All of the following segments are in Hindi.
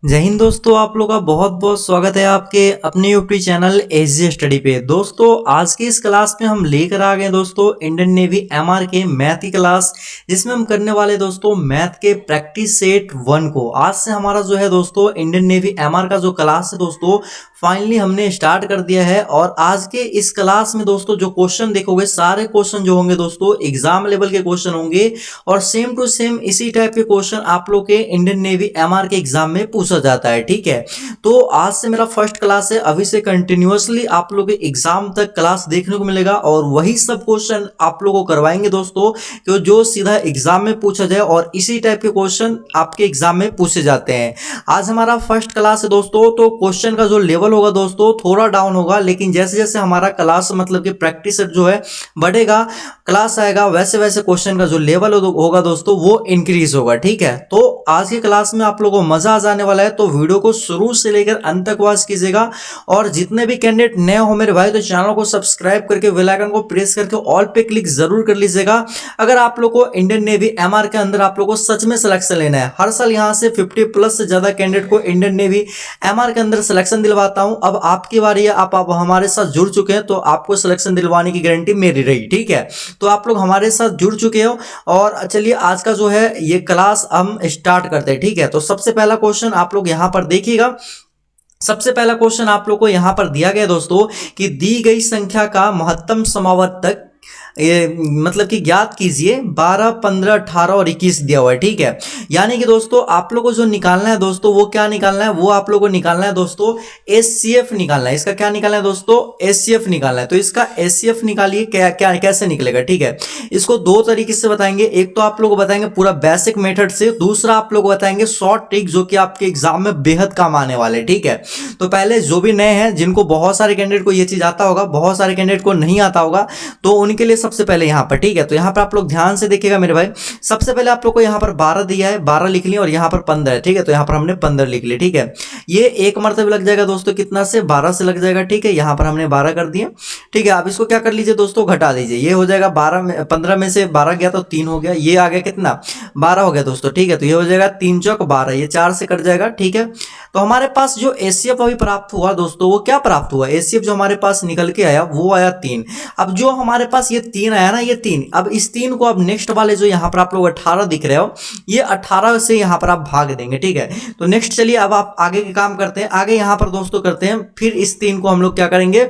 जय हिंद दोस्तों, आप लोगों का बहुत बहुत स्वागत है आपके अपने यूट्यूब चैनल एसजे स्टडी पे। दोस्तों आज की इस क्लास में हम लेकर आ गए दोस्तों इंडियन नेवी एमआर के मैथ की क्लास, जिसमें हम करने वाले दोस्तों मैथ के प्रैक्टिस सेट 1 को। आज से हमारा जो है दोस्तों इंडियन नेवी एमआर का जो क्लास है दोस्तों फाइनली हमने स्टार्ट कर दिया है। और आज के इस क्लास में दोस्तों जो क्वेश्चन देखोगे सारे क्वेश्चन जो होंगे दोस्तों एग्जाम लेवल के क्वेश्चन होंगे और सेम टू सेम इसी टाइप के क्वेश्चन आप लोग के इंडियन नेवी एमआर के एग्जाम में पूछा जाता है। ठीक है, तो आज से मेरा फर्स्ट क्लास है, अभी से कंटिन्यूअसली आप लोग के एग्जाम तक क्लास देखने को मिलेगा और वही सब क्वेश्चन आप लोगों को करवाएंगे दोस्तों कि जो सीधा एग्जाम में पूछा जाए और इसी टाइप के क्वेश्चन आपके एग्जाम में पूछे जाते हैं। आज हमारा फर्स्ट क्लास है दोस्तों, तो क्वेश्चन का जो लेवल होगा दोस्तों थोड़ा डाउन होगा, लेकिन जैसे जैसे हमारा क्लास मतलब कि प्रैक्टिस जो है बढ़ेगा, क्लास आएगा, वैसे वैसे क्वेश्चन का जो लेवल होगा दोस्तों वो इंक्रीज होगा। ठीक है, तो आज की क्लास में आप लोगों को मजा आ जाने वाला है, तो वीडियो को शुरू से लेकर अंत तक वॉच कीजिएगा। और जितने भी कैंडिडेट नए हो मेरे भाई, तो चैनल को सब्सक्राइब करके बेल आइकन को प्रेस करके ऑल पे क्लिक जरूर कर लीजिएगा। अगर आप लोग को इंडियन नेवी एमआर के अंदर आप लोग को सच में सिलेक्शन लेना है, हर साल यहां से 50 प्लस से ज्यादा कैंडिडेट को इंडियन नेवी एमआर के अंदर सिलेक्शन दिलवाता हूं। अब आपकी बारी है, आप हमारे साथ जुड़ चुके हैं तो आपको सिलेक्शन दिलवाने की गारंटी मेरी रही। ठीक है, तो आप लोग हमारे साथ जुड़ चुके हो और चलिए आज का जो है ये क्लास हम स्टार्ट करते हैं। ठीक है, तो सबसे पहला क्वेश्चन आप लोग यहां पर देखिएगा। सबसे पहला क्वेश्चन आप लोग को यहां पर दिया गया दोस्तों कि दी गई संख्या का महत्तम समावर्तक मतलब कि ज्ञात कीजिए। 12, 15, 18 और 21 दिया हुआ है। ठीक है, यानी कि दोस्तों आप लोगों को जो निकालना है दोस्तों वो क्या निकालना है, वो आप लोगों को निकालना है दोस्तों एचसीएफ निकालना है। इसका क्या निकालना है दोस्तों, एचसीएफ निकालना है। तो इसका एचसीएफ निकालिए, क्या क्या कैसे निकलेगा। ठीक है, इसको दो तरीके से बताएंगे, एक तो आप लोग बताएंगे पूरा बेसिक मेथड से, दूसरा आप लोग बताएंगे शॉर्ट ट्रिक जो कि आपके एग्जाम में बेहद काम आने वाले। ठीक है, तो पहले जो भी नए हैं, जिनको बहुत सारे कैंडिडेट को ये चीज आता होगा, बहुत सारे कैंडिडेट को नहीं आता होगा, तो उनके लिए सबसे पहले यहां पर। ठीक है, तो यहां पर आप लोग ध्यान से देखिएगा मेरे भाई। सबसे पहले आप लोग को यहां पर 12 दिया है, 12 लिख लिया और यहां पर 15 है। ठीक है, तो यहां पर हमने 15 लिख लिया। ठीक है, ये एक मरतबे लग जाएगा दोस्तों, कितना से 12 से लग जाएगा। ठीक है, यहां पर हमने 12 कर दिया। ठीक है, अब इसको क्या कर लीजिए दोस्तों, घटा दीजिए। ये हो जाएगा 12 में 15 में से 12 गया तो 3 हो गया, ये आ गया कितना 12 हो गया दोस्तों। ठीक है, तो ये हो जाएगा 3 चौक 12, ये 4 से कट जाएगा। ठीक है, तो हमारे पास जो एचसीएफ अभी प्राप्त हुआ दोस्तों वो क्या प्राप्त हुआ, एचसीएफ जो हमारे पास निकल के आया वो आया 3। अब जो हमारे पास ये 3 आया ना, ये 3, अब इस 3 को अब नेक्स्ट वाले जो यहाँ पर आप लोग 18 दिख रहे हो, ये 18 से यहाँ पर आप भाग देंगे। ठीक है, तो नेक्स्ट चलिए अब आप आगे के काम करते हैं। आगे यहाँ पर दोस्तों करते हैं, फिर इस 3 को हम लोग क्या करेंगे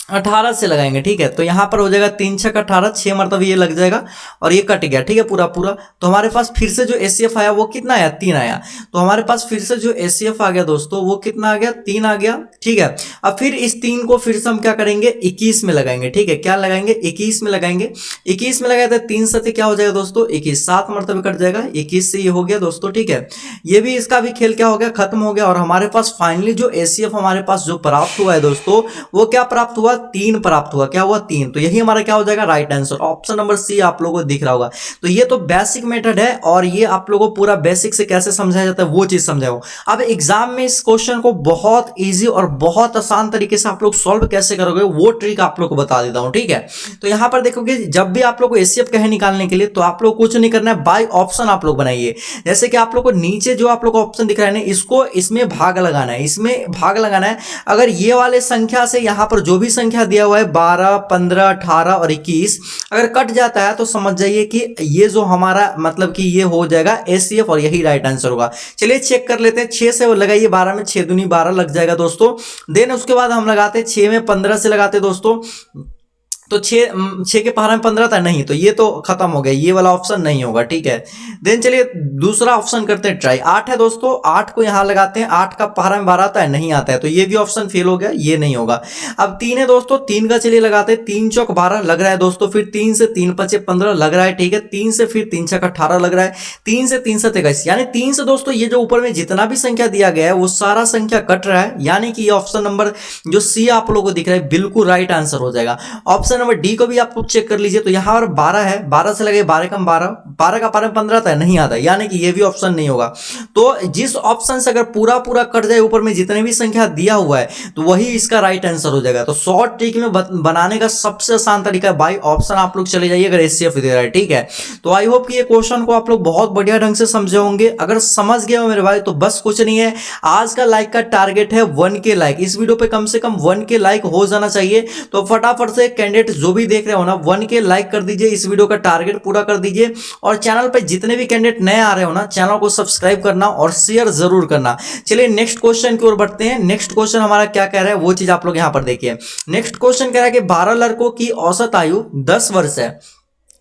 18 से लगाएंगे। ठीक है, तो यहां पर हो जाएगा 3 6 18, 6 मरतबा ये लग जाएगा और ये कट गया। ठीक है, पूरा पूरा। तो हमारे पास फिर से जो एचसीएफ आया वो कितना आया, 3 आया। तो हमारे पास फिर से जो एचसीएफ आ गया दोस्तों वो कितना आ गया, 3 आ गया। ठीक है, अब फिर इस 3 को फिर से हम क्या करेंगे 21 में लगाएंगे। ठीक है, क्या लगाएंगे 21 में लगाएंगे। 21 में लगाए तो 3 से क्या हो जाएगा दोस्तों 21, 7 मरतबे कट जाएगा, 21 से ये हो गया दोस्तों। ठीक है, ये भी इसका भी खेल क्या हो गया, खत्म हो गया। और हमारे पास फाइनली जो एचसीएफ हमारे पास जो प्राप्त हुआ है दोस्तों वो क्या प्राप्त हुआ, 3 प्राप्त हुआ। क्या हुआ 3, तो यही हमारा क्या हो जाएगा right answer, option number C आप लोगों को दिख रहा होगा। तो ये तो बेसिक मेथड है और ये आप लोगों को पूरा बेसिक से कैसे समझाया जाता है वो चीज समझाओ। अब एग्जाम में इस क्वेश्चन को बहुत इजी और बहुत आसान तरीके से आप लोग सॉल्व कैसे करोगे वो ट्रिक आप लोग को बता देता हूं। ठीक है, तो यहां पर देखोगे जब भी आप लोग को एचसीएफ कहे निकालने के लिए तो आप लोग कुछ नहीं करना है, बाय ऑप्शन आप लोग बनाइए। जैसे कि आप लोग को नीचे जो आप लोग को ऑप्शन दिख रहा है ना, इसको इसमें भाग लगाना है, इसमें भाग लगाना है। अगर ये वाले संख्या से यहां पर जो भी संख्या दिया हुआ है 12, 15, 18 और 21 अगर कट जाता है तो समझ जाइए कि ये जो हमारा मतलब कि ये हो जाएगा एचसीएफ और यही राइट आंसर होगा। चलिए चेक कर लेते हैं। 6 से लगाइए 12 में, 6 दूनी 12 लग जाएगा दोस्तों। देन उसके बाद हम लगाते हैं 6 में 15 से लगाते दोस्तों, तो 6 के पहाड़ा में 15 था नहीं, तो ये तो खत्म हो गया, ये वाला ऑप्शन नहीं होगा। ठीक है, देन चलिए दूसरा ऑप्शन करते हैं ट्राई। 8 है दोस्तों, 8 को यहां लगाते हैं, 8 का पहाड़ा में 12 आता है नहीं आता है, तो ये भी ऑप्शन फेल हो गया, ये नहीं होगा। अब 3 है दोस्तों, 3 का चलिए लगाते हैं, 3 चौक 12 लग रहा है दोस्तों, फिर 3 से 3 5 15 लग रहा है। ठीक है, 3 से फिर 3 6 18 लग रहा है, 3 से 3 7 21, यानी 3 से दोस्तों ये जो ऊपर में जितना भी संख्या दिया गया है वो सारा संख्या कट रहा है, यानी कि ये ऑप्शन नंबर जो सी आप लोगों को दिख रहा है बिल्कुल राइट आंसर हो जाएगा। ऑप्शन नंबर डी को भी आप चेक कर लीजिए, तो यहां पर 12 है, 12 से लगे 12 कम 12, 12 का 15 आता है नहीं आता, यानी कि ये भी ऑप्शन नहीं होगा। तो जिस ऑप्शन से अगर पूरा पूरा कट जाए ऊपर में जितने भी संख्या दिया हुआ है तो वही इसका राइट आंसर हो जाएगा। तो शॉर्ट ट्रिक में बनाने का सबसे आसान तरीका है बाई ऑप्शन आप लोग चले जाइए अगर एचसीएफ दे रहा है, ठीक है। तो आई होप कि ये क्वेश्चन को आप लोग बहुत बढ़िया ढंग से समझे होंगे। अगर समझ गए हो मेरे भाई तो बस कुछ नहीं है, आज का लाइक का टारगेट है 1K लाइक। इस वीडियो पे कम से कम 1K लाइक हो जाना चाहिए। तो फटाफट से कैंडिडेट जो भी देख रहे हो ना 1K लाइक कर दीजिए, इस वीडियो का टारगेट पूरा कर दीजिए। और चैनल पे जितने भी कैंडिडेट नए आ रहे हो ना चैनल को सब्सक्राइब करना और शेयर जरूर करना। चलिए नेक्स्ट क्वेश्चन की ओर बढ़ते हैं। नेक्स्ट क्वेश्चन हमारा क्या कह रहा है वो चीज आप लोग यहां पर देखिए। नेक्स्ट क्वेश्चन कह रहा है कि 12 लड़कों की औसत आयु 10 वर्ष है,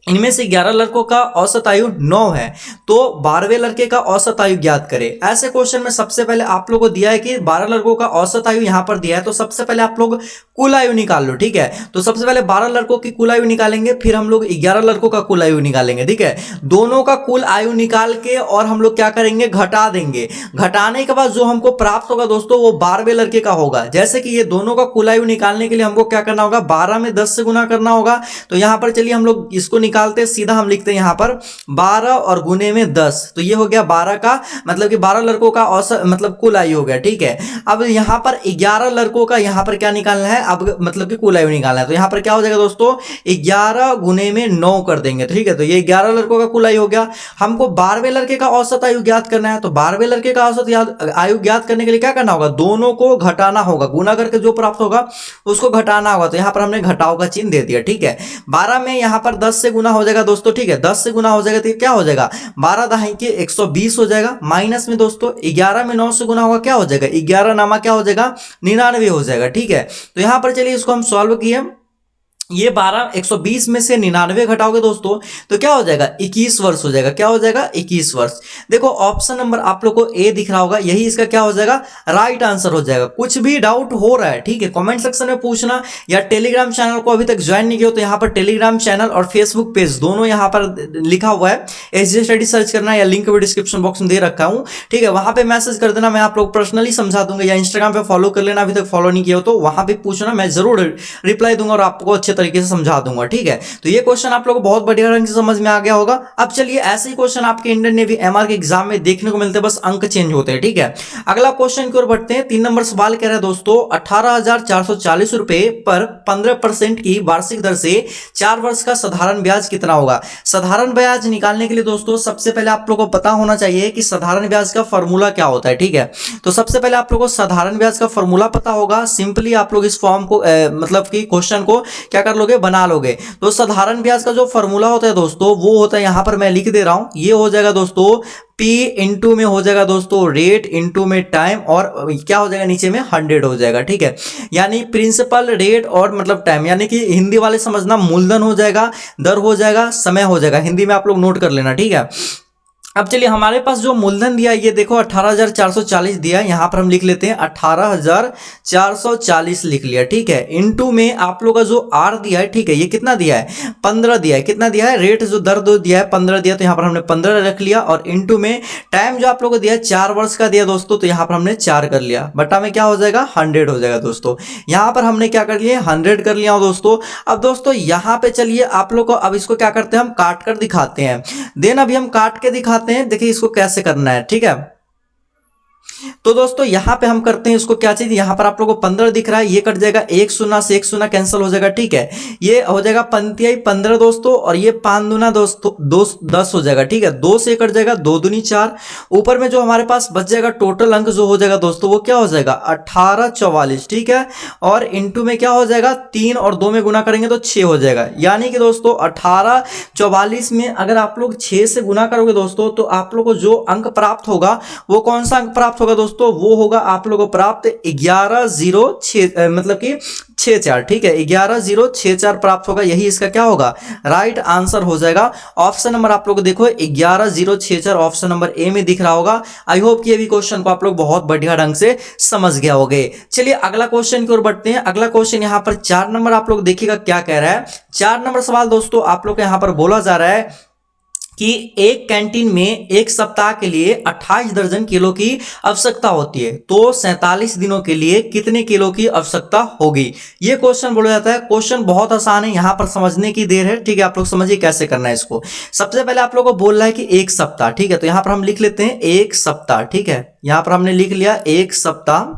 इनमें से 11 लड़कों का औसत आयु 9 है, तो 12वें लड़के का औसत आयु ज्ञात करें। ऐसे क्वेश्चन में सबसे पहले आप लोगों को दिया है कि 12 लड़कों का औसत आयु यहां पर दिया है, तो सबसे पहले आप लोग कुल आयु निकाल लो, ठीक है। तो सबसे पहले 12 लड़कों की कुल आयु निकालेंगे, फिर हम लोग 11 लड़कों का कुल आयु निकालेंगे, ठीक है। दोनों का कुल आयु निकाल के और हम लोग क्या करेंगे, घटा देंगे। घटाने के बाद जो हमको प्राप्त होगा दोस्तों वो 12वें लड़के का होगा। जैसे कि ये दोनों का कुल आयु निकालने के लिए हमको क्या करना होगा, 12 में 10 से गुना करना होगा। तो यहां पर चलिए हम लोग इसको निकालते हैं, सीधा हम लिखते हैं यहां पर 12 और गुने में 10, तो ये हो गया 12 का मतलब कि 12 लड़कों का औसत मतलब कुल आयु हो गया, ठीक है। अब यहां पर 11 लड़कों का यहां पर क्या निकालना है, अब मतलब कि कुल आयु निकालना है। तो यहां पर क्या हो जाएगा दोस्तों, 11 गुने में 9 कर देंगे, ठीक है। तो ये 11 लड़कों का कुल आयु हो गया। हमको 12वें लड़के का औसत आयु ज्ञात करना है, तो 12वें लड़के का औसत आयु ज्ञात करने के लिए क्या करना होगा, दोनों को घटाना होगा, गुना करके जो प्राप्त होगा उसको घटाना होगा। तो यहां पर हमने घटाव का चिन्ह दे दिया, ठीक है। 12 में यहां पर 10 से गुना हो जाएगा दोस्तों, ठीक है। 10 से गुना हो जाएगा तो क्या हो जाएगा, 12 दहाई के 120 हो जाएगा। माइनस में दोस्तों 11 में 9 से गुना होगा, क्या हो जाएगा, 11 नामा क्या हो जाएगा, 99 हो जाएगा, ठीक है। तो यहां पर चलिए इसको हम सॉल्व किए। ये 12 120 में से 99 घटाओगे दोस्तों तो क्या हो जाएगा, 21 वर्ष हो जाएगा। क्या हो जाएगा, 21 वर्ष। देखो ऑप्शन नंबर आप लोग को ए दिख रहा होगा, यही इसका क्या हो जाएगा, राइट आंसर हो जाएगा। कुछ भी डाउट हो रहा है, ठीक है, कमेंट सेक्शन में पूछना, या टेलीग्राम चैनल को अभी तक ज्वाइन नहीं किया तो यहाँ पर टेलीग्राम चैनल और फेसबुक पेज दोनों यहाँ पर लिखा हुआ है, एसजे स्टडी सर्च करना, या लिंक भी डिस्क्रिप्शन बॉक्स में दे रखा हूँ, ठीक है। वहां पे मैसेज कर देना, मैं आप लोग पर्सनली समझा दूंगा, या इंस्टाग्राम पे फॉलो कर लेना, अभी तक फॉलो नहीं किया हो तो वहां पे पूछना, मैं जरूर रिप्लाई दूंगा और आपको अच्छे तरीके से समझा दूंगा, ठीक है। तो ये क्वेश्चन आप लोगों को बहुत बढ़िया ढंग से समझ में आ गया होगा। अब चलिए ऐसे ही क्वेश्चन आपके इंडियन नेवी एमआर के एग्जाम में देखने को मिलते हैं, बस अंक चेंज होते हैं, ठीक है। अगला क्वेश्चन की ओर बढ़ते हैं। 3 नंबर सवाल कह रहा है दोस्तों, 18,440 रुपए पर 15% की वार्षिक दर से 4 वर्ष का साधारण ब्याज कितना होगा। साधारण ब्याज निकालने के लिए दोस्तों सबसे पहले आप लोगों को पता होना चाहिए कि साधारण ब्याज का फॉर्मूला क्या होता है, ठीक है। तो सबसे पहले आप लोगों को साधारण ब्याज का फॉर्मूला पता होगा। सिंपली आप लोग इस फॉर्म को मतलब कि क्वेश्चन को क्या कर लोगे, बना लोगे। तो साधारण ब्याज का जो फॉर्मूला होता है दोस्तों वो होता है, यहां पर मैं लिख दे रहा हूं, ये हो जाएगा दोस्तों P इंटू में हो जाएगा दोस्तों रेट इंटू में टाइम, और क्या हो जाएगा नीचे में 100 हो जाएगा, ठीक है। यानी प्रिंसिपल रेट और मतलब टाइम, यानी कि हिंदी वाले समझना मूलधन हो जाएगा, दर हो जाएगा, समय हो जाएगा, हिंदी में आप लोग नोट कर लेना, ठीक है। अब चलिए हमारे पास जो मूलधन दिया है ये देखो 18,440 दिया है, यहां पर हम लिख लेते हैं 18,440 लिख लिया, ठीक है। इनटू में आप लोग का जो आर दिया है, ठीक है, ये कितना दिया है, 15 दिया है। कितना दिया है, रेट जो दर दो दिया है 15 दिया, तो यहां पर हमने 15 रख लिया। और इनटू में टाइम जो आप लोग को दिया है 4 वर्ष का दिया दोस्तों, तो यहां पर हमने 4 कर लिया, बटा में क्या हो जाएगा 100 हो जाएगा दोस्तों। यहां पर हमने क्या कर लिया, 100 कर लिया दोस्तों। अब दोस्तों यहां पे चलिए आप लोग को अब इसको क्या करते हैं, हम काट कर दिखाते हैं। देन अभी हम काट के दिखाते हैं, देखिए इसको कैसे करना है, ठीक है। तो दोस्तों यहां पे हम करते हैं इसको, क्या चीज, यहां पर आप लोगों को 15 दिख रहा है, ये कट जाएगा, 1 शून्य से 1 शून्य कैंसिल हो जाएगा, ठीक है। ये हो जाएगा पंक्ति आई 15 दोस्तों, और ये 5 दूना दोस्तों 10 हो जाएगा, ठीक है। 2 से कट जाएगा, 2 दूनी 4, ऊपर में जो हमारे पास बच जाएगा टोटल अंक जो हो जाएगा दोस्तों वो क्या हो जाएगा 1844, ठीक है। और इंटू में क्या हो जाएगा 3 और 2 में गुना करेंगे तो 6 हो जाएगा। यानी कि दोस्तों 1844 में अगर आप लोग 6 से गुना करोगे दोस्तों तो आप लोग को जो अंक प्राप्त होगा वो कौन सा अंक प्राप्त होगा दोस्तों, वो होगा आप लोगों को प्राप्त 11,064 मतलब कि 64, ठीक है, 11,064 प्राप्त होगा। यही इसका क्या होगा, राइट आंसर हो जाएगा। ऑप्शन नंबर आप लोग देखो 11,064 ऑप्शन नंबर ए में दिख रहा होगा। आई होप कि ये भी क्वेश्चन को आप लोग बहुत बढ़िया ढंग से समझ गया होंगे। चलिए अगला क्वेश्चन की ओर बढ़ते हैं। अगला क्वेश्चन यहां पर 4 नंबर आप लोग देखिएगा क्या कह रहा है। 4 नंबर सवाल दोस्तों आप लोग को यहां पर बोला जा रहा है कि एक कैंटीन में एक सप्ताह के लिए 28 दर्जन किलो की आवश्यकता होती है, तो 47 दिनों के लिए कितने किलो की आवश्यकता होगी। ये क्वेश्चन बोला जाता है। क्वेश्चन बहुत आसान है, यहां पर समझने की देर है, ठीक है। आप लोग समझिए कैसे करना है इसको। सबसे पहले आप लोगों को बोल रहा है कि एक सप्ताह, ठीक है, तो यहां पर हम लिख लेते हैं एक सप्ताह, ठीक है। यहां पर हमने लिख लिया एक सप्ताह,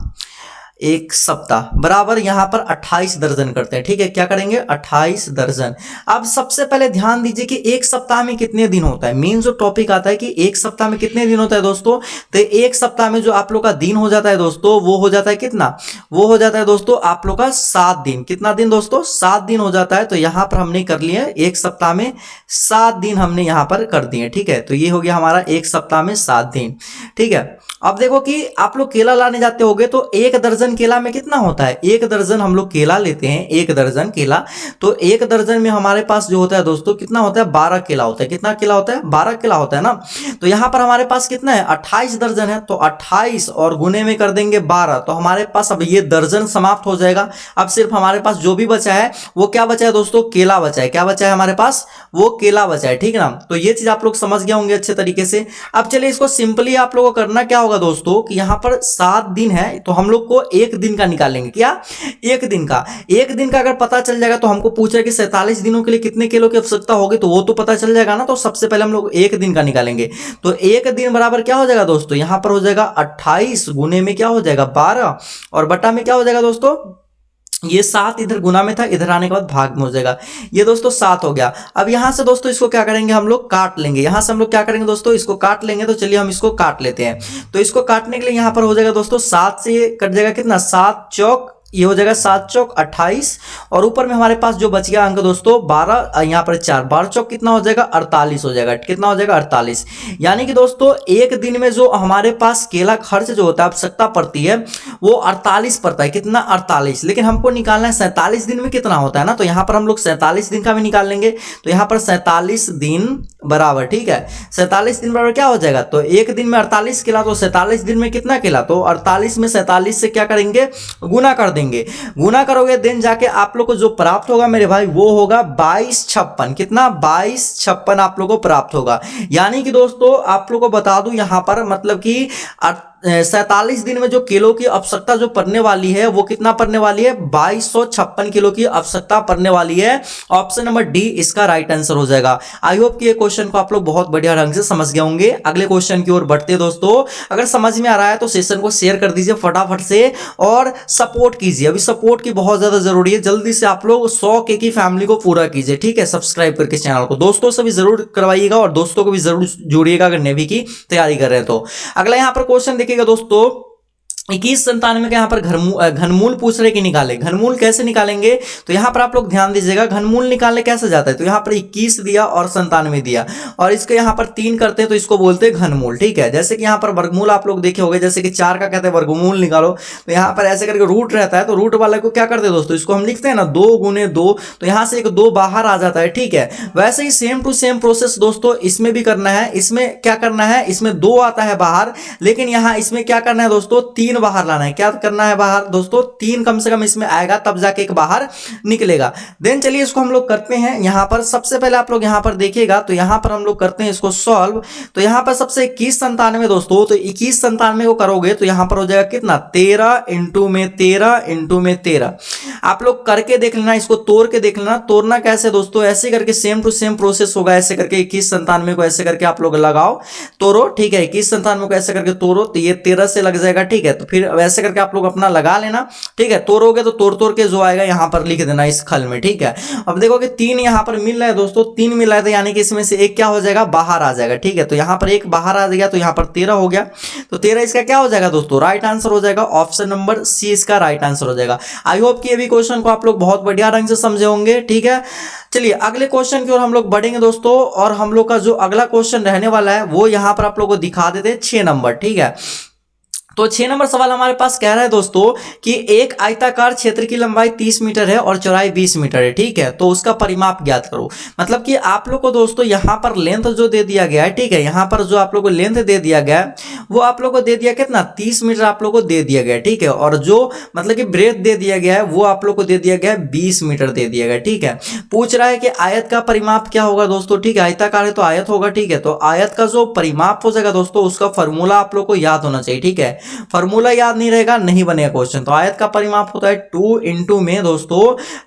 एक सप्ताह बराबर यहां पर 28 दर्जन करते हैं, ठीक है। क्या करेंगे 28 दर्जन। अब सबसे पहले ध्यान दीजिए कि एक सप्ताह में कितने दिन होता है। मेन जो टॉपिक आता है कि एक सप्ताह में कितने दिन होता है दोस्तों, तो एक सप्ताह में जो आप लोग का दिन हो जाता है दोस्तों, वो हो जाता है कितना, वो हो जाता है दोस्तों आप लोग का 7 दिन। कितना दिन दोस्तों, 7 दिन हो जाता है। तो यहां पर हमने कर लिया एक सप्ताह में 7 दिन हमने यहां पर कर दिए, ठीक है। तो ये हो गया हमारा एक सप्ताह में 7 दिन, ठीक है। अब देखो कि आप लोग केला लाने जाते होगे तो एक दर्जन केला में कितना होता है, एक दर्जन हम लोग केला लेते हैं, एक दर्जन केला, तो एक दर्जन में हमारे पास जो होता है दोस्तों कितना होता है, 12 केला होता है। कितना केला होता है, 12 केला होता है ना। तो यहां पर हमारे पास कितना है, 28 दर्जन है, तो 28 और गुने में कर देंगे 12, तो हमारे पास अब ये दर्जन समाप्त हो जाएगा। अब सिर्फ हमारे पास जो भी बचा है वो क्या बचा है दोस्तों, केला बचा है। क्या बचा है हमारे पास, वो केला बचा है, ठीक है ना। तो ये चीज आप लोग समझ गए होंगे अच्छे तरीके से। अब चलिए इसको सिंपली आप लोगों को करना क्या होगा दोस्तों कि यहां पर 7 दिन है, तो हम लोग को एक दिन का निकालेंगे। क्या, एक दिन का, एक दिन का अगर पता चल जाएगा तो हमको पूछा कि 47 दिनों के लिए कितने किलो की आवश्यकता होगी, तो वो तो पता चल जाएगा ना। तो सबसे पहले हम लोग एक दिन का निकालेंगे। तो एक दिन बराबर क्या हो जाएगा दोस्तों, यहां पर हो जाएगा 28 गुने में क्या हो जाएगा 12 और बटा में क्या हो जाएगा दोस्तों, ये 7 इधर गुना में था, इधर आने के बाद भाग में हो जाएगा। ये दोस्तों 7 हो गया। अब यहां से दोस्तों इसको क्या करेंगे, हम लोग काट लेंगे। यहां से हम लोग क्या करेंगे दोस्तों, इसको काट लेंगे। तो चलिए हम इसको काट लेते हैं। तो इसको काटने के लिए यहां पर हो जाएगा दोस्तों 7 से ये कट जाएगा कितना, 7 चौक, ये हो जाएगा 7 चौक 28 और ऊपर में हमारे पास जो बच गया अंक दोस्तों 12, यहाँ पर 4, 12 चौक कितना हो जाएगा 48 हो जाएगा। कितना हो जाएगा 48। यानी कि दोस्तों एक दिन में जो हमारे पास केला खर्च जो होता है, आवश्यकता पड़ती है, वो 48 पड़ता है। कितना 48, लेकिन हमको निकालना है 47 दिन में कितना होता है ना। तो यहाँ पर हम लोग 47 दिन का भी निकाल लेंगे। तो यहाँ पर 47 दिन बराबर, ठीक है, 47 दिन बराबर क्या हो जाएगा, तो एक दिन में 48 केला, तो 47 दिन में कितना केला, तो 48 में 47 से क्या करेंगे, गुना कर देंगे। गुना करोगे देन जाके आप लोग को जो प्राप्त होगा मेरे भाई वो होगा 2256। कितना, 2256 आप लोग को प्राप्त होगा। यानी कि दोस्तों आप लोग को बता दूं यहां पर मतलब कि 47 दिन में जो किलो की आवश्यकता जो पड़ने वाली है वो कितना पड़ने वाली है, 2256 किलो की आवश्यकता पड़ने वाली है। ऑप्शन नंबर डी इसका राइट आंसर हो जाएगा। आई होप कि ये क्वेश्चन को आप लोग बहुत बढ़िया ढंग से समझ गए होंगे। अगले क्वेश्चन की ओर बढ़ते दोस्तों। अगर समझ में आ रहा है तो सेशन को शेयर कर दीजिए फटाफट से और सपोर्ट कीजिए। अभी सपोर्ट की बहुत ज्यादा जरूरी है। जल्दी से आप लोग 100K की फैमिली को पूरा कीजिए, ठीक है। सब्सक्राइब करके चैनल को दोस्तों से भी जरूर करवाइएगा और दोस्तों को भी जरूर जोड़िएगा अगर नेवी की तैयारी कर रहे हैं तो। अगला यहाँ पर क्वेश्चन देखिएगा दोस्तों, 2197 का यहाँ पर घनमूल पूछ रहे कि निकाले। घनमूल कैसे निकालेंगे, तो यहाँ पर आप लोग ध्यान दीजिएगा। घनमूल निकालने कैसे जाता है, तो यहाँ पर 21 दिया और 97 दिया और इसके यहाँ पर 3 करते हैं तो इसको बोलते हैं घनमूल, ठीक है। जैसे कि यहाँ पर वर्गमूल आप लोग देखे होंगे, जैसे कि 4 का कहते हैं वर्गमूल निकालो, तो यहाँ पर ऐसे करके रूट रहता है, तो रूट वाले को क्या करते हैं दोस्तों, इसको हम लिखते हैं ना 2 गुने 2, तो यहाँ से एक 2 बाहर आ जाता है, ठीक है। वैसे ही सेम टू सेम प्रोसेस दोस्तों इसमें भी करना है। इसमें क्या करना है, इसमें 2 आता है बाहर, लेकिन यहाँ इसमें क्या करना है दोस्तों, 3 बाहर लाना है। क्या करना है बाहर दोस्तों, 3 कम से कम इसमें आएगा तब जाके एक बाहर निकलेगा। देन चलिए इसको हम लोग करते हैं। यहां पर सबसे पहले आप लोग यहां पर देखिएगा, तो यहां पर हम लोग करते हैं इसको सॉल्व। तो यहां पर सबसे 2197 दोस्तों, तो 2197 को करोगे तो यहां पर हो जाएगा कितना, 13 इंटू में 13 आप लोग करके देख लेना, इसको तोड़ के देख लेना। तोड़ना कैसे दोस्तों, ऐसे करके सेम टू सेम प्रोसेस होगा। ऐसे करके 2197 को ऐसे करके आप लोग लगाओ, तोड़ो, ठीक है। 2197 को ऐसे करके तोड़ो तो ये 13 से लग जाएगा, ठीक है। तो फिर ऐसे करके आप लोग अपना लगा लेना, ठीक है। तोड़ोगे तो तोड़ के जो आएगा यहां पर लिख देना इस खल में, ठीक है। अब देखो कि 3 यहां पर मिल रहा है दोस्तों, 3 मिल रहा है, यानी कि इसमें से एक क्या हो जाएगा, बाहर आ जाएगा, ठीक है। तो यहां पर एक बाहर आ गया तो यहां पर 13 हो गया, तो 13 इसका क्या हो जाएगा दोस्तों, राइट आंसर हो जाएगा। ऑप्शन नंबर सी इसका राइट आंसर हो जाएगा। आई होप कि ये भी क्वेश्चन को आप लोग बहुत बढ़िया ढंग से समझे होंगे, ठीक है। चलिए अगले क्वेश्चन की ओर हम लोग बढ़ेंगे दोस्तों, और हम लोग का जो अगला क्वेश्चन रहने वाला है वो यहां पर आप लोग को दिखा देते हैं 6 नंबर, ठीक है। तो 6 नंबर सवाल हमारे पास कह रहा है दोस्तों कि एक आयताकार क्षेत्र की लंबाई 30 मीटर है और चौड़ाई 20 मीटर है, ठीक है। तो उसका परिमाप ज्ञात करो। मतलब कि आप लोग को दोस्तों यहां पर लेंथ जो दे दिया गया है, ठीक है, यहां पर जो आप लोग को लेंथ दे दिया गया है वो आप लोग को दे दिया कितना 30 मीटर आप लोग को दे दिया गया है, ठीक है। और जो मतलब कि ब्रेथ दे दिया गया है वो आप लोग को दे दिया गया है 20 मीटर दे दिया गया, ठीक है। पूछ रहा है कि आयत का परिमाप क्या होगा दोस्तों, ठीक है, आयताकार है तो आयत होगा, ठीक है। तो आयत का जो परिमाप हो जाएगा दोस्तों उसका फॉर्मूला आप लोग को याद होना चाहिए, ठीक है। फॉर्मूला याद नहीं रहेगा नहीं बनेगा क्वेश्चन। तो आयत का परिमाप होता है 2 इंटू में दोस्तों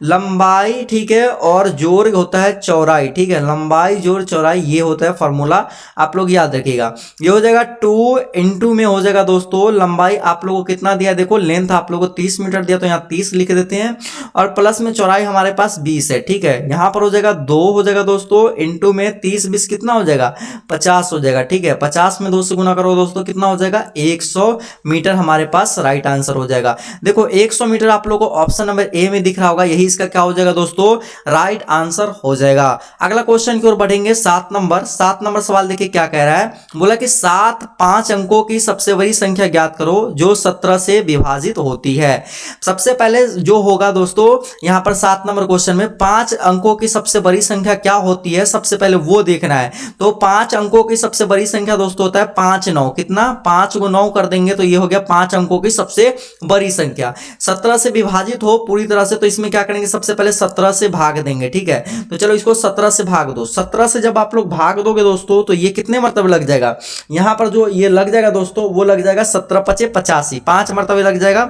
लंबाई, ठीक है, और जोड़ होता है चौड़ाई, ठीक है। लंबाई जोड़ चौड़ाई ये होता है फॉर्मूला, आप लोग याद रखिएगा। ये हो जाएगा 2 इंटू में हो जाएगा दोस्तों लंबाई आप लोगों को कितना दिया, देखो लेंथ आप लोगों को 30 मीटर दिया तो यहाँ 30 लिख देते हैं और प्लस में चौड़ाई हमारे पास 20 है, ठीक है। यहां पर हो जाएगा 2 हो जाएगा दोस्तों इंटू में 30 20 कितना हो जाएगा 50 हो जाएगा, ठीक है। 50 में 2 से गुना करो दोस्तों कितना हो जाएगा 100 मीटर हमारे पास राइट आंसर हो जाएगा। देखो 100 मीटर आप लोगों को ऑप्शन नंबर ए में दिख रहा होगा, यही इसका क्या हो जाएगा दोस्तों राइट आंसर हो जाएगा। अगला क्वेश्चन की ओर बढ़ेंगे। 7 नंबर सवाल देखिए क्या कह रहा है, बोला कि 7 5 अंकों की सबसे बड़ी संख्या ज्ञात करो जो 17 से विभाजित होती है। सबसे पहले जो होगा दोस्तों यहां पर 7 नंबर क्वेश्चन में 5 अंकों की सबसे बड़ी संख्या क्या होती है सबसे पहले वो देखना है। तो 5 अंकों की सबसे बड़ी संख्या दोस्तों होता है 5 9, कितना 5 को 9 कर देंगे तो ये हो गया 5 अंकों की सबसे बड़ी संख्या। 17 से विभाजित हो पूरी तरह से तो इसमें क्या करेंगे सबसे पहले 17 से भाग देंगे, ठीक है। तो चलो इसको 17 से भाग दो। 17 से जब आप लोग भाग दोगे दोस्तों तो ये कितने मरतबे लग जाएगा, यहां पर जो ये लग जाएगा दोस्तों वो लग जाएगा 17 5 85, 5 मरतबे लग जाएगा।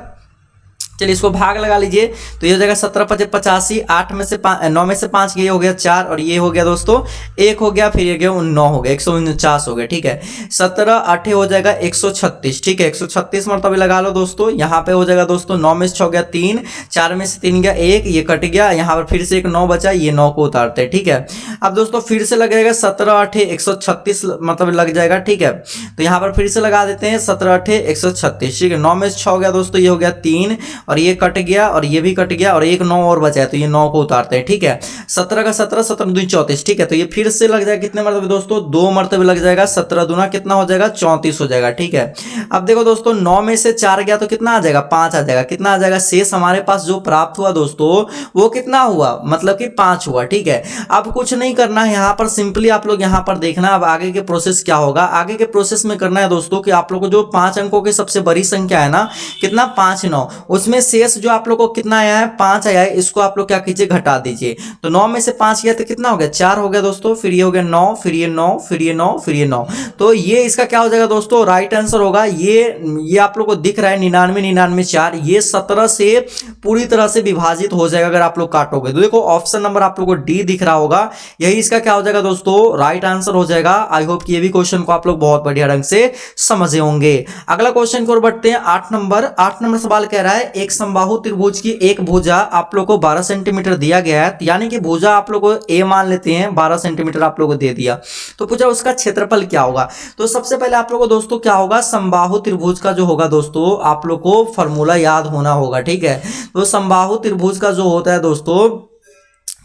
चलिए इसको भाग लगा लीजिए तो ये हो जाएगा 17 5 85, 8 में से 9 में से 5 ये हो गया 4 और ये हो गया दोस्तों 1 हो गया, फिर ये गया 9 हो गया 149 हो गया, ठीक है। 17 8 हो जाएगा 136, ठीक है। 136 मरतबे लगा लो दोस्तों। यहाँ पे हो जाएगा दोस्तों 9 में से 6 गया 3, 4 में से 3 गया 1, ये कट गया, यहाँ पर फिर से एक 9 बचा, ये 9 को उतारते हैं, ठीक है। अब दोस्तों फिर से लग जाएगा 17 8 136 मतलब लग जाएगा, ठीक है। तो यहाँ पर फिर से लगा देते हैं 17 8 136, ठीक है। 9 में से 6 गया दोस्तों, ये हो गया 3 और ये कट गया और ये भी कट गया और एक 9 और बचा है तो ये 9 को उतारते हैं, ठीक है। 17 का 17 17 दूनी 34, ठीक है। तो ये फिर से लग जाएगा कितने मरतबे दोस्तों 2 मरतबे लग जाएगा, 17 दूना कितना हो जाएगा 34 हो जाएगा, ठीक है। अब देखो दोस्तों 9 में से 4 गया तो कितना आ जाएगा 5 आ जाएगा, कितना आ जाएगा शेष हमारे पास जो प्राप्त हुआ दोस्तों वो कितना हुआ मतलब कि 5 हुआ, ठीक है। अब कुछ नहीं करना है यहाँ पर, सिंपली आप लोग यहाँ पर देखना अब आगे के प्रोसेस क्या होगा। आगे के प्रोसेस में करना है दोस्तों कि आप लोग को जो 5 अंकों की सबसे बड़ी संख्या है ना कितना 5 9, उसमें शेष जो आप लोग को कितना आया है 5 आया है, इसको आप लोग क्या कीजिए घटा दीजिए। तो 9 में से 5 गया तो कितना हो गया 4 हो गया दोस्तों, फिर ये हो गया 9, फिर ये 9, फिर ये 9, फिर ये 9। तो ये इसका क्या हो जाएगा दोस्तों राइट आंसर होगा। ये आप लोग को दिख रहा है 99 99 4, ये 17 से पूरी तरह से विभाजित हो जाएगा अगर आप लोग काटोगे। तो देखो ऑप्शन नंबर आप लोग को डी दिख रहा होगा, यही इसका क्या हो जाएगा दोस्तों राइट आंसर हो जाएगा। आई होप कि ये भी क्वेश्चन को आप लोग बहुत बढ़िया ढंग से समझे होंगे। अगला क्वेश्चन की ओर बढ़ते हैं। 8 नंबर सवाल कह रहा है एक समबाहु त्रिभुज की एक भुजा आप लोग को 12 सेंटीमीटर दिया गया है, यानी कि भुजा आप लोग को ए मान लेते हैं 12 सेंटीमीटर आप लोग को दे दिया, तो पूछा उसका क्षेत्रफल क्या होगा। तो सबसे पहले आप लोग को दोस्तों क्या होगा समबाहु त्रिभुज का जो होगा दोस्तों आप लोग को फॉर्मूला याद होना होगा, ठीक है। तो समबाहु त्रिभुज का जो होता है दोस्तों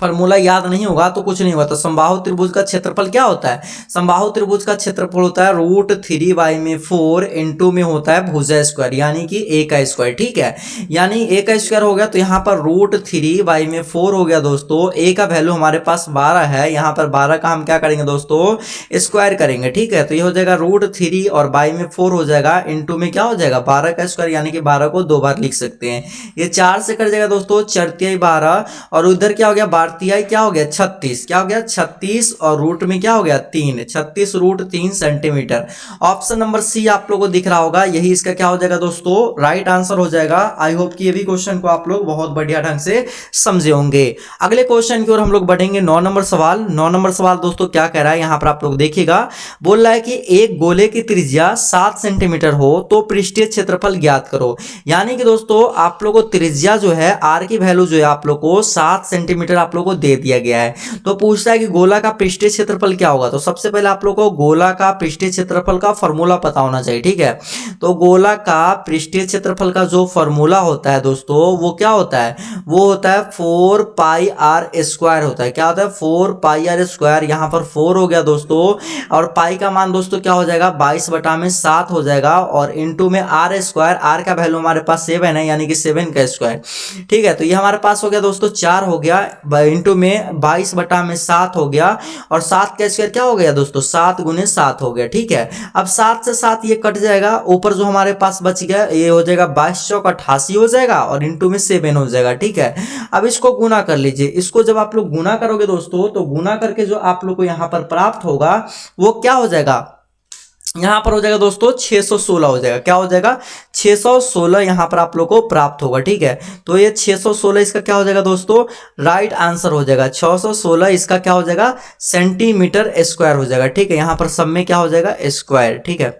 फॉर्मूला याद नहीं होगा तो कुछ नहीं होगा। तो समबाहु त्रिभुज का क्षेत्रफल क्या होता है, समबाहु त्रिभुज का क्षेत्रफल होता है √3 में 4 इंटू में होता है भुजा स्क्वायर यानी कि ए का स्क्वायर, ठीक है। यानी ए का स्क्वायर हो गया तो यहाँ पर √3 में 4 हो गया दोस्तों। ए का वैल्यू हमारे पास 12 है, यहाँ पर 12 का हम क्या करेंगे दोस्तों स्क्वायर करेंगे, ठीक है। तो ये हो जाएगा √3 और 22 में 4 हो जाएगा इंटू में क्या हो जाएगा 12 का स्क्वायर यानी कि 12 को 2 बार लिख सकते हैं। ये 4 से कट जाएगा दोस्तों 4 × 12 और उधर क्या हो गया 12 क्या हो गया 36, क्या हो गया 36 और रूट में क्या हो गया 3, 36 √3 सेंटीमीटर। ऑप्शन नंबर सी आप लोगों को दिख रहा होगा, यही इसका क्या हो जाएगा दोस्तों राइट आंसर हो जाएगा। आई होप कि ये भी क्वेश्चन को आप लोग बहुत बढ़िया ढंग से समझे होंगे। अगले क्वेश्चन की ओर हम लोग बढ़ेंगे। 9 नंबर सवाल दोस्तों क्या कह रहा है यहाँ पर आप लोग देखिएगा, बोल रहा है कि एक गोले की त्रिज्या 7 सेंटीमीटर हो तो पृष्ठीय क्षेत्रफल ज्ञात करो। यानी कि दोस्तों आप लोग को त्रिज्या जो है आर की वैल्यू जो है आप लोग को 7 सेंटीमीटर आप आप लोगों को दे दिया गया है। तो पूछता है कि गोला का पृष्ठीय क्षेत्रफल क्या होगा। तो सबसे पहले आप लोगों को गोला का पृष्ठीय क्षेत्रफल का फॉर्मूला पता होना चाहिए, ठीक है। तो गोला का पृष्ठीय क्षेत्रफल का जो फॉर्मूला होता है दोस्तों वो क्या होता है, वो होता है 4 पाई आर स्क्वायर होता है। क्या होता है, 4 पाई आर स्क्वायर। यहाँ पर 4 हो गया दोस्तों, और पाई का मान दोस्तों क्या हो जाएगा, 22/7 हो जाएगा, और इंटू में आर स्क्वायर, आर का वैल्यू हमारे पास 7 है, यानी कि 7 का स्क्वायर, ठीक है। तो ये हमारे पास हो गया दोस्तों 4 हो गया, इंटू में 22/7 हो गया, और 7 का स्क्वायर क्या हो गया दोस्तों, 7 × 7 हो गया, ठीक है। अब 7 से 7 ये कट जाएगा, ऊपर जो हमारे पास बच गया ये हो जाएगा 22 चौक 88 हो जाएगा, और इंटू में 7 हो जाएगा, ठीक है। अब इसको गुना कर लीजिए। इसको जब आप लोग गुना करोगे दोस्तों, तो गुना करके जो आप लोग को यहाँ पर प्राप्त होगा वो क्या हो जाएगा, यहां पर हो जाएगा दोस्तों 616 हो जाएगा। क्या हो जाएगा, 616 यहां पर आप लोग को प्राप्त होगा, ठीक है। तो ये 616 इसका क्या हो जाएगा दोस्तों, राइट आंसर हो जाएगा। 616 इसका क्या हो जाएगा, सेंटीमीटर स्क्वायर हो जाएगा, ठीक है। यहां पर सब में क्या हो जाएगा, स्क्वायर, ठीक है।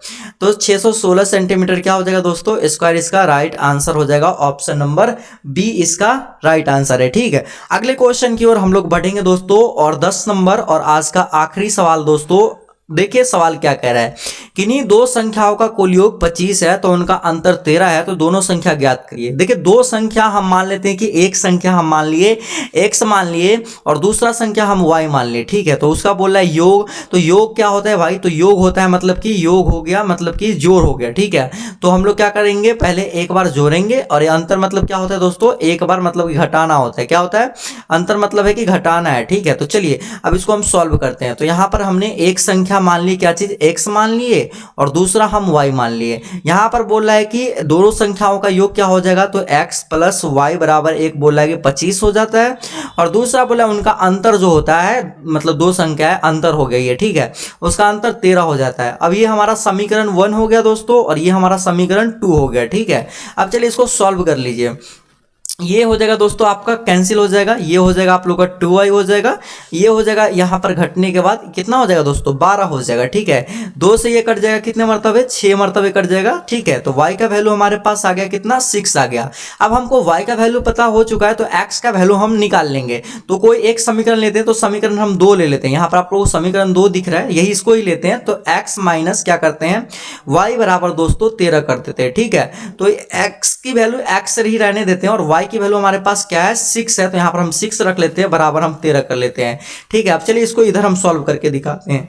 तो 616 सेंटीमीटर क्या हो जाएगा दोस्तों, स्क्वायर इसका राइट आंसर हो जाएगा। ऑप्शन नंबर बी इसका राइट आंसर है, ठीक है। अगले क्वेश्चन की ओर हम लोग बढ़ेंगे दोस्तों, और 10 नंबर और आज का आखिरी सवाल दोस्तों। देखिए सवाल क्या कह रहा है, किन्हीं दो संख्याओं का कुल योग 25 है तो उनका अंतर 13 है, तो दोनों संख्या ज्ञात करिए। देखिए दो संख्या हम मान लेते हैं कि एक संख्या हम मान लिए x मान लिए, और दूसरा संख्या हम y मान लिए, ठीक है। तो उसका बोल रहा है योग। तो योग क्या होता है भाई, तो योग होता है मतलब कि योग हो गया, मतलब कि जोड़ हो गया, ठीक है। तो हम लोग क्या करेंगे, पहले एक बार जोड़ेंगे, और ये अंतर मतलब क्या होता है दोस्तों, एक बार मतलब कि घटाना होता है। क्या होता है, अंतर मतलब है कि घटाना है, ठीक है। तो चलिए अब इसको हम सॉल्व करते हैं। तो यहाँ पर हमने एक संख्या मान ली, क्या चीज, x मान लिए, और दूसरा हम y मान लिए। यहां पर बोल रहा है कि दोनों संख्याओं का योग क्या हो जाएगा, तो x + y बराबर एक बोल रहा है कि 25 हो जाता है, और दूसरा बोला उनका अंतर जो होता है, मतलब दो संख्या है अंतर हो गई है, ठीक है, उसका अंतर 13 हो जाता है। अब ये हमारा समीकरण 1 हो गया दोस्तों, और ये हमारा समीकरण 2 हो गया, ठीक है। अब चलिए इसको सॉल्व कर लीजिए। ये हो जाएगा दोस्तों आपका कैंसिल हो जाएगा, ये हो जाएगा आप लोग का 2y हो जाएगा, ये हो जाएगा यहाँ पर घटने के बाद कितना हो जाएगा दोस्तों, 12 हो जाएगा, ठीक है। 2 से ये कट जाएगा, कितने मरतबे, 6 मरतबे कट जाएगा, ठीक है। तो y का वैल्यू हमारे पास आ गया कितना, 6 आ गया। अब हमको y का वैल्यू पता हो चुका है, तो x का वैल्यू हम निकाल लेंगे। तो कोई एक समीकरण लेते हैं, तो समीकरण हम 2 ले लेते हैं। यहाँ पर आप लोगों को समीकरण 2 दिख रहा है, यही इसको ही लेते हैं। तो x माइनस क्या करते हैं, y बराबर दोस्तों 13 कर देते हैं, ठीक है। तो x की वैल्यू x ही रहने देते हैं, और y की वैल्यू हमारे पास क्या है, 6 है। तो यहां पर हम 6 रख लेते हैं, बराबर हम 13 कर लेते हैं, ठीक है। अब चलिए इसको इधर हम सॉल्व करके दिखाते हैं।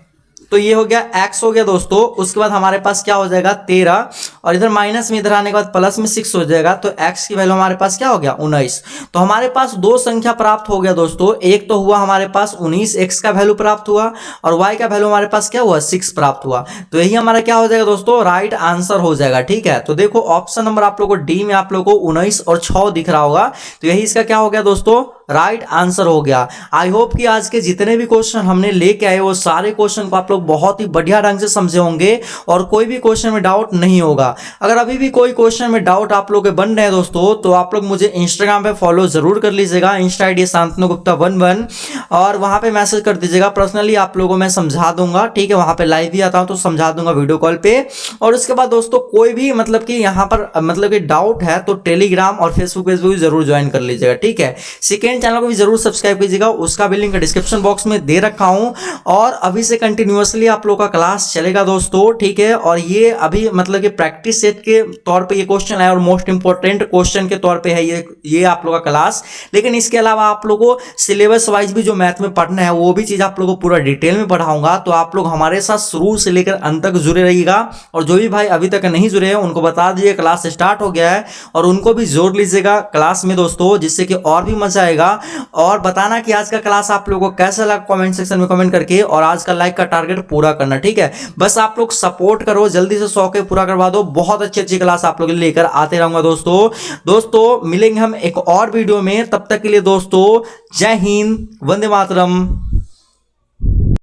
तो ये हो गया x हो गया दोस्तों, उसके बाद हमारे पास क्या हो जाएगा 13, और इधर माइनस में इधर आने के बाद प्लस में 6 हो जाएगा। तो x की वैल्यू हमारे पास क्या हो गया, 19। तो हमारे पास दो संख्या प्राप्त हो गया दोस्तों। एक तो हुआ हमारे पास 19, x का वैल्यू प्राप्त हुआ, और y का वैल्यू हमारे पास क्या हुआ, 6 प्राप्त हुआ। तो यही हमारा क्या हो जाएगा दोस्तों, राइट आंसर हो जाएगा, ठीक है। तो देखो ऑप्शन नंबर आप लोगों को डी में आप लोगों को 19 और 6 दिख रहा होगा, तो यही इसका क्या हो गया दोस्तों, राइट आंसर हो गया। आई होप कि आज के जितने भी क्वेश्चन हमने लेके आए वो सारे क्वेश्चन को आप लोग बहुत ही बढ़िया ढंग से समझे होंगे, और कोई भी क्वेश्चन में डाउट नहीं होगा। अगर अभी भी कोई क्वेश्चन में डाउट आप लोग के बन रहे हैं दोस्तों, तो आप लोग मुझे इंस्टाग्राम पे फॉलो जरूर कर लीजिएगा। इंस्टा आईडी शांतनु गुप्ता 11, और वहां पे मैसेज कर दीजिएगा, पर्सनली आप लोगों मैं समझा दूंगा, ठीक है। वहां पे लाइव भी आता हूं तो समझा दूंगा वीडियो कॉल पे। और उसके बाद दोस्तों कोई भी मतलब कि यहाँ पर मतलब कि डाउट है तो टेलीग्राम और फेसबुक पेज भी जरूर ज्वाइन कर लीजिएगा, ठीक है। सेकेंड चैनल को भी जरूर सब्सक्राइब कीजिएगा, उसका भी लिंक डिस्क्रिप्शन बॉक्स में दे रखा हूं। और अभी से कंटिन्यूअसली आप लोग का क्लास चलेगा दोस्तों, ठीक है। और ये अभी मतलब कि प्रैक्टिस सेट के तौर पे ये क्वेश्चन है, और मोस्ट इंपॉर्टेंट क्वेश्चन के तौर पे है ये आप लोग का क्लास। लेकिन इसके अलावा आप लोग को सिलेबस वाइज भी जो मैथ में पढ़ना है वो भी चीज आप लोग को पूरा डिटेल में पढ़ाऊंगा। तो आप लोग हमारे साथ शुरू से लेकर अंत तक जुड़े रहिएगा, और जो भी भाई अभी तक नहीं जुड़े हैं उनको बता दीजिए क्लास स्टार्ट हो गया है, और उनको भी जोड़ लीजिएगा क्लास में दोस्तों, जिससे कि और भी मजा आएगा। और बताना कि आज का क्लास आप लोगों को कैसा लगा कमेंट सेक्शन में कमेंट करके, और आज का लाइक का टारगेट पूरा करना, ठीक है। बस आप लोग सपोर्ट करो, जल्दी से 100 के पूरा करवा दो। बहुत अच्छी क्लास आप लोग लेकर आते रहूंगा दोस्तों मिलेंगे हम एक और वीडियो में, तब तक के लिए दोस्तों जय हिंद, वंदे मातरम।